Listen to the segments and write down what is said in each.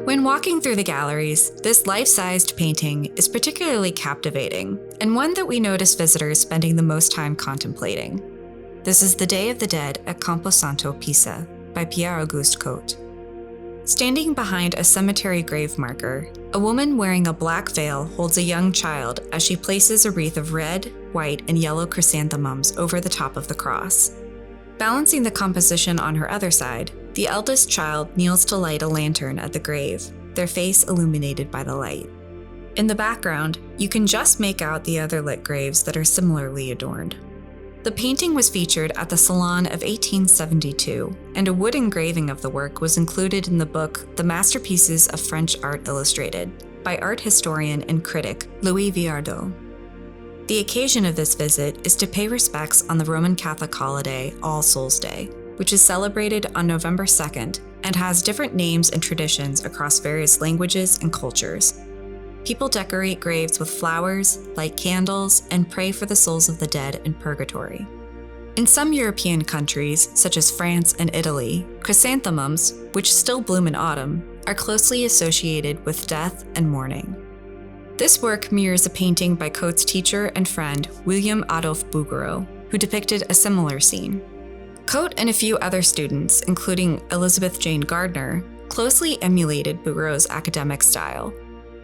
When walking through the galleries, this life-sized painting is particularly captivating, and one that we notice visitors spending the most time contemplating. This is The Day of the Dead at Campo Santo, Pisa, by Pierre Auguste Cot. Standing behind a cemetery grave marker, a woman wearing a black veil holds a young child as she places a wreath of red, white, and yellow chrysanthemums over the top of the cross. Balancing the composition on her other side, the eldest child kneels to light a lantern at the grave, their face illuminated by the light. In the background, you can just make out the other lit graves that are similarly adorned. The painting was featured at the Salon of 1872, and a wood engraving of the work was included in the book The Masterpieces of French Art Illustrated by art historian and critic Louis Viardot. The occasion of this visit is to pay respects on the Roman Catholic holiday All Souls' Day, which is celebrated on November 2nd and has different names and traditions across various languages and cultures. People decorate graves with flowers, light candles, and pray for the souls of the dead in purgatory. In some European countries, such as France and Italy, chrysanthemums, which still bloom in autumn, are closely associated with death and mourning. This work mirrors a painting by Cot's teacher and friend, William-Adolphe Bouguereau, who depicted a similar scene. Cot and a few other students, including Elizabeth Jane Gardner, closely emulated Bouguereau's academic style.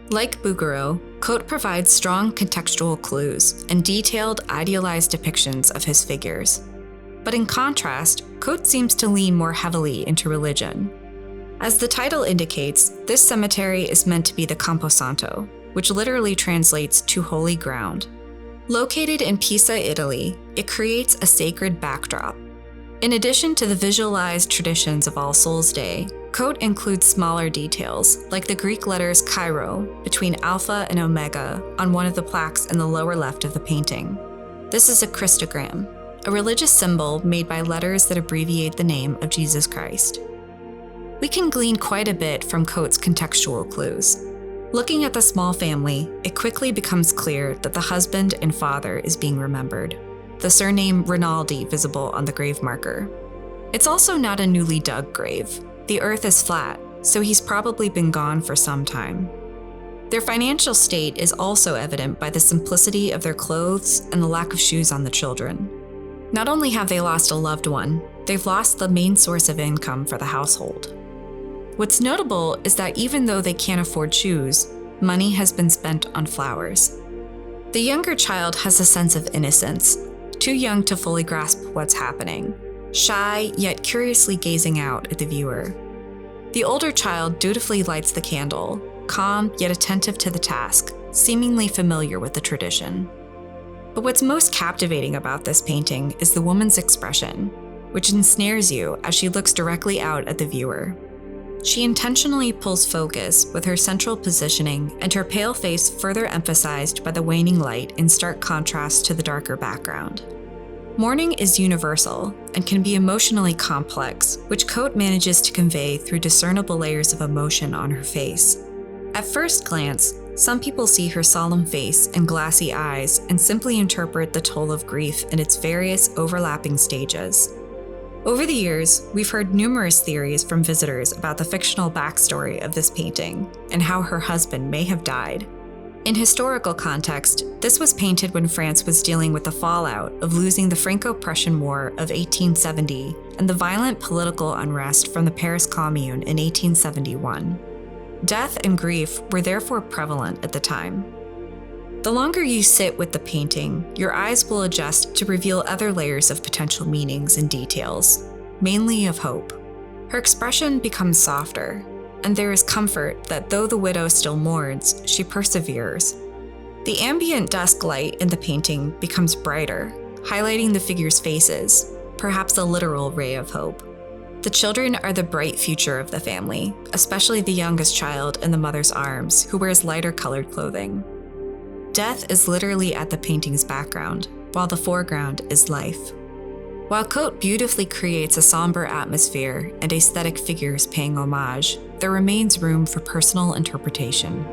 Like Bouguereau, Cot provides strong contextual clues and detailed, idealized depictions of his figures. But in contrast, Cot seems to lean more heavily into religion. As the title indicates, this cemetery is meant to be the Campo Santo, which literally translates to holy ground. Located in Pisa, Italy, it creates a sacred backdrop. In addition to the visualized traditions of All Souls' Day, Cot includes smaller details, like the Greek letters Chi-Rho between Alpha and Omega on one of the plaques in the lower left of the painting. This is a Christogram, a religious symbol made by letters that abbreviate the name of Jesus Christ. We can glean quite a bit from Cot's contextual clues. Looking at the small family, it quickly becomes clear that the husband and father is being remembered, the surname Rinaldi visible on the grave marker. It's also not a newly dug grave. The earth is flat, so he's probably been gone for some time. Their financial state is also evident by the simplicity of their clothes and the lack of shoes on the children. Not only have they lost a loved one, they've lost the main source of income for the household. What's notable is that even though they can't afford shoes, money has been spent on flowers. The younger child has a sense of innocence, too young to fully grasp what's happening, shy yet curiously gazing out at the viewer. The older child dutifully lights the candle, calm yet attentive to the task, seemingly familiar with the tradition. But what's most captivating about this painting is the woman's expression, which ensnares you as she looks directly out at the viewer. She intentionally pulls focus with her central positioning and her pale face further emphasized by the waning light in stark contrast to the darker background. Mourning is universal and can be emotionally complex, which Cot manages to convey through discernible layers of emotion on her face. At first glance, some people see her solemn face and glassy eyes and simply interpret the toll of grief in its various overlapping stages. Over the years, we've heard numerous theories from visitors about the fictional backstory of this painting and how her husband may have died. In historical context, this was painted when France was dealing with the fallout of losing the Franco-Prussian War of 1870 and the violent political unrest from the Paris Commune in 1871. Death and grief were therefore prevalent at the time. The longer you sit with the painting, your eyes will adjust to reveal other layers of potential meanings and details, mainly of hope. Her expression becomes softer, and there is comfort that though the widow still mourns, she perseveres. The ambient dusk light in the painting becomes brighter, highlighting the figures' faces, perhaps a literal ray of hope. The children are the bright future of the family, especially the youngest child in the mother's arms, who wears lighter colored clothing. Death is literally at the painting's background, while the foreground is life. While Cot beautifully creates a somber atmosphere and aesthetic figures paying homage, there remains room for personal interpretation.